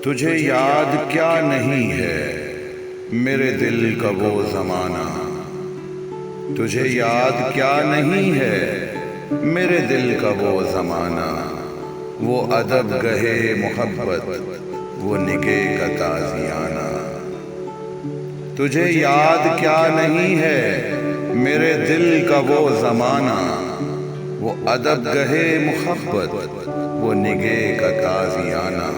تجھے یاد کیا نہیں ہے میرے دل کا وہ زمانہ، تجھے یاد کیا نہیں ہے میرے دل کا وہ زمانہ، وہ ادب گہے محبت، وہ نگہ کا تازیانہ۔ تجھے یاد کیا نہیں ہے میرے دل کا وہ زمانہ، وہ ادب گہے محبت، وہ نگہ کا تازیانہ۔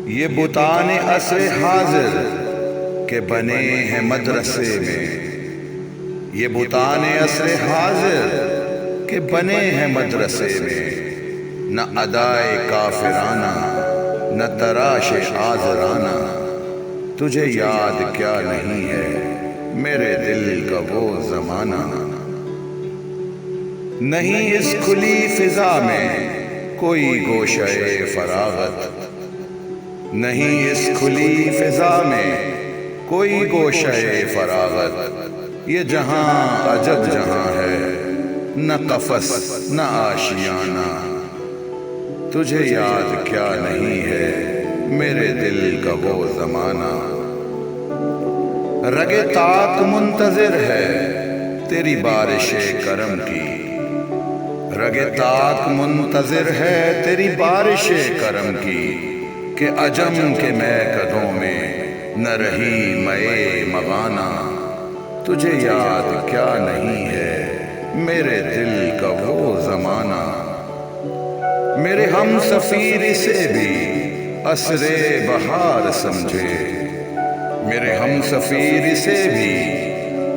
یہ بتان عصر حاضر کے بنے ہیں مدرسے میں، یہ بتان عصر حاضر کے بنے ہیں مدرسے میں، نہ ادائے کافرانہ نہ تراش آزرانہ۔ تجھے یاد کیا نہیں ہے میرے دل کا وہ زمانہ۔ نہیں اس کھلی فضا میں کوئی گوشہ فراغت، نہیں اس کھلی فضا میں کوئی گوشہ فراغت، یہ جہاں عجب جہاں ہے، نہ قفس نہ آشیانہ۔ تجھے یاد کیا نہیں ہے میرے دل کا وہ زمانہ۔ رگ طاق منتظر ہے تیری بارش کرم کی، رگ طاق منتظر ہے تیری بارش کرم کی، کہ عجم کے میکدوں میں نہ رہی مے مغانہ۔ تجھے یاد کیا نہیں ہے میرے دل کا وہ زمانہ۔ میرے ہم سفیر اسے بھی عصر بہار سمجھے، میرے ہم سفیر اسے بھی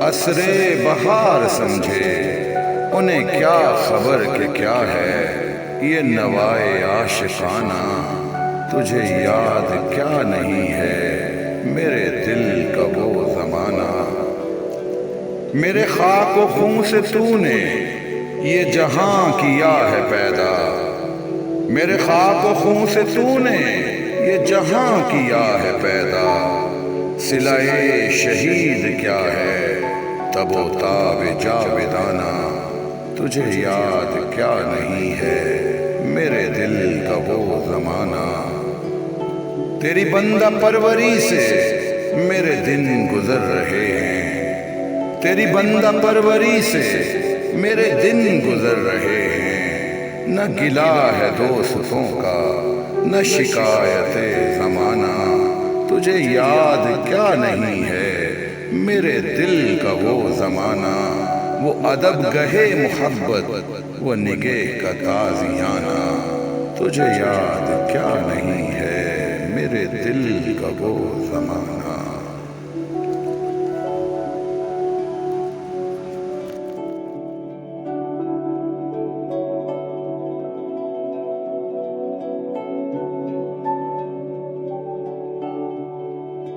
عصر بہار سمجھے، انہیں کیا خبر کہ کیا ہے یہ نوائے عاشقانہ۔ تجھے یاد کیا نہیں ہے میرے دل کا وہ زمانہ۔ میرے خاک و خون سے تو نے یہ جہاں کیا ہے پیدا، میرے خاک و خون سے تو نے یہ جہاں کیا ہے پیدا، صلہ شہید کیا ہے تب و تاب جاویدانہ۔ تجھے یاد کیا نہیں ہے میرے دل کا وہ زمانہ۔ تیری بندہ پروری سے میرے دن گزر رہے ہیں، تیری بندہ پروری سے میرے دن گزر رہے ہیں، نہ گلہ ہے دوستوں کا نہ شکایت زمانہ۔ تجھے یاد کیا نہیں ہے میرے دل کا وہ زمانہ، وہ ادب گہے محبت، وہ نگہ کا تازیانہ۔ تجھے یاد کیا نہیں ہے میرے دل کا وہ زمانہ۔